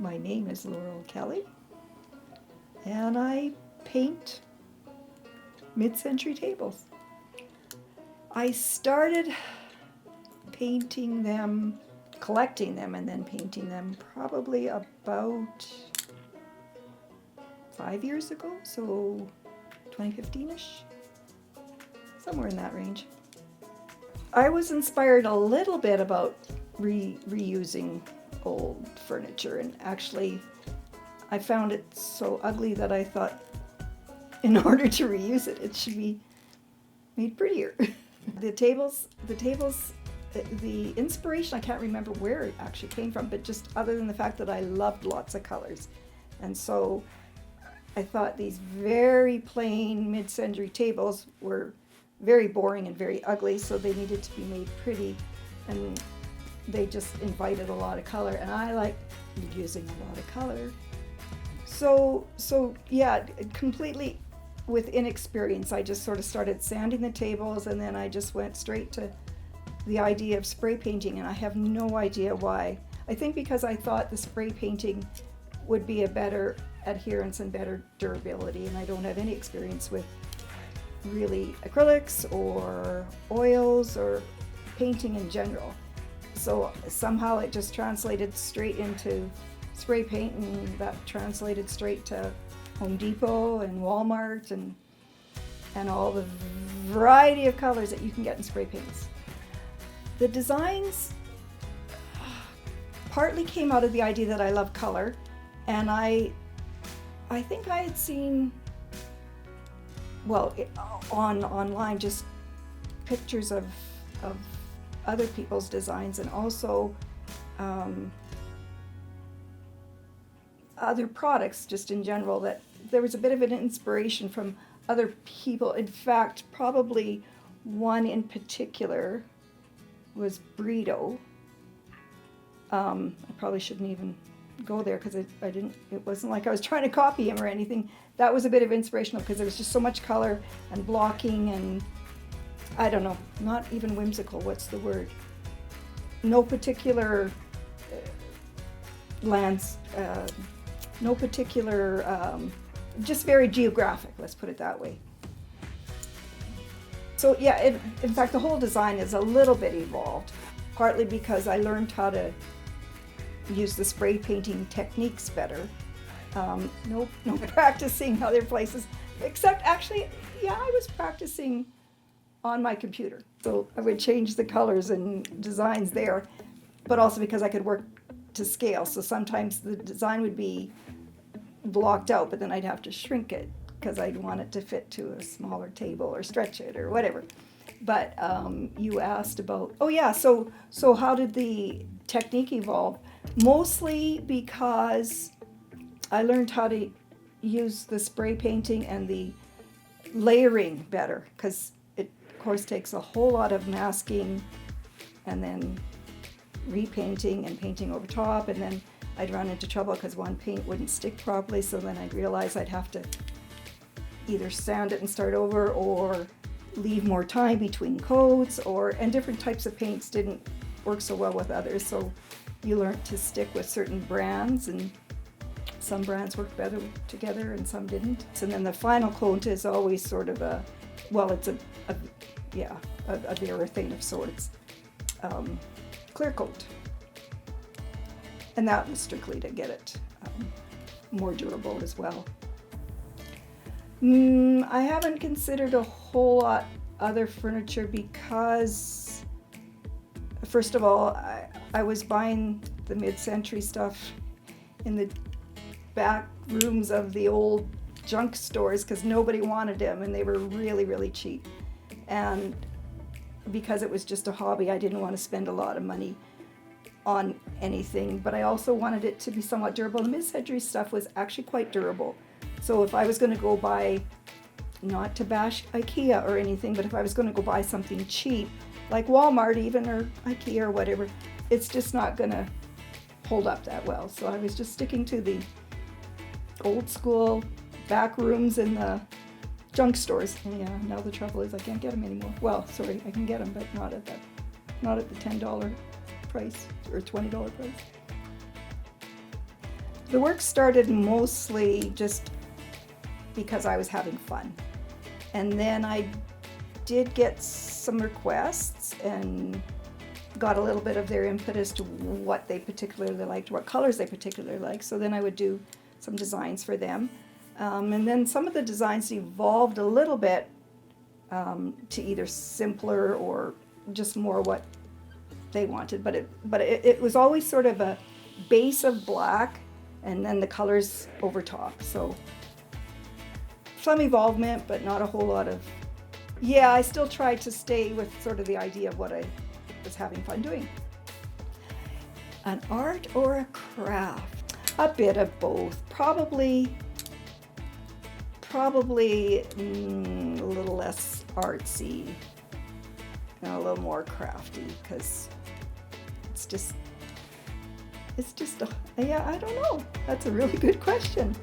My name is Laurel Kelly, and I paint mid-century tables. I started painting them, collecting them, and then painting them probably about 5 years ago, so 2015-ish, somewhere in that range. I was inspired a little bit about reusing old furniture, and actually I found it so ugly that I thought in order to reuse it, it should be made prettier. The tables, the inspiration, I can't remember where it actually came from, but just other than the fact that I loved lots of colors. And so I thought these very plain mid-century tables were very boring and very ugly, so they needed to be made pretty, and they just invited a lot of color, and I like using a lot of color. So yeah, completely with inexperience, I just sort of started sanding the tables, and then I just went straight to the idea of spray painting, and I have no idea why. I think because I thought the spray painting would be a better adherence and better durability, and I don't have any experience with really acrylics or oils or painting in general. So somehow it just translated straight into spray paint, and that translated straight to Home Depot and Walmart and all the variety of colors that you can get in spray paints. The designs partly came out of the idea that I love color, and I think I had seen, well, online, just pictures of other people's designs, and also other products just in general, that there was a bit of an inspiration from other people. In fact, probably one in particular was Brito. I probably shouldn't even go there because I didn't, it wasn't like I was trying to copy him or anything. That was a bit of inspirational because there was just so much color and blocking, and I don't know, not even whimsical, what's the word? No particular no particular, just very geographic, let's put it that way. So yeah, in fact, the whole design is a little bit evolved, partly because I learned how to use the spray painting techniques better. No practicing other places, except actually, yeah, I was practicing on my computer. So I would change the colors and designs there, but also because I could work to scale. So sometimes the design would be blocked out, but then I'd have to shrink it because I'd want it to fit to a smaller table or stretch it or whatever. But you asked about, oh yeah, so how did the technique evolve? Mostly because I learned how to use the spray painting and the layering better, because it of course takes a whole lot of masking and then repainting and painting over top, and then I'd run into trouble because one paint wouldn't stick properly, so then I'd realize I'd have to either sand it and start over or leave more time between coats, and different types of paints didn't work so well with others, so you learned to stick with certain brands, and some brands worked better together and some didn't. And then the final coat is always sort of it's a urethane of sorts, clear coat. And that was strictly to get it more durable as well. I haven't considered a whole lot other furniture because, first of all, I was buying the mid-century stuff in the back rooms of the old junk stores because nobody wanted them, and they were really, really cheap. And because it was just a hobby, I didn't want to spend a lot of money on anything, but I also wanted it to be somewhat durable. The mid-century stuff was actually quite durable. So if I was going to go buy, not to bash IKEA or anything, but if I was going to go buy something cheap, like Walmart even, or IKEA or whatever, it's just not going to hold up that well. So I was just sticking to the old school back rooms in the junk stores. And yeah, now the trouble is I can't get them anymore. Well, sorry, I can get them, but not at the $10 price or $20 price. The work started mostly just because I was having fun. And then I did get some requests and got a little bit of their input as to what they particularly liked, what colors they particularly liked. So then I would do some designs for them. And then some of the designs evolved a little bit to either simpler or just more what they wanted. But it was always sort of a base of black and then the colors over top. So some involvement, but not a whole lot of, yeah, I still tried to stay with sort of the idea of what I was having fun doing. An art or a craft? A bit of both. Probably a little less artsy and a little more crafty, because it's just, yeah, I don't know. That's a really good question.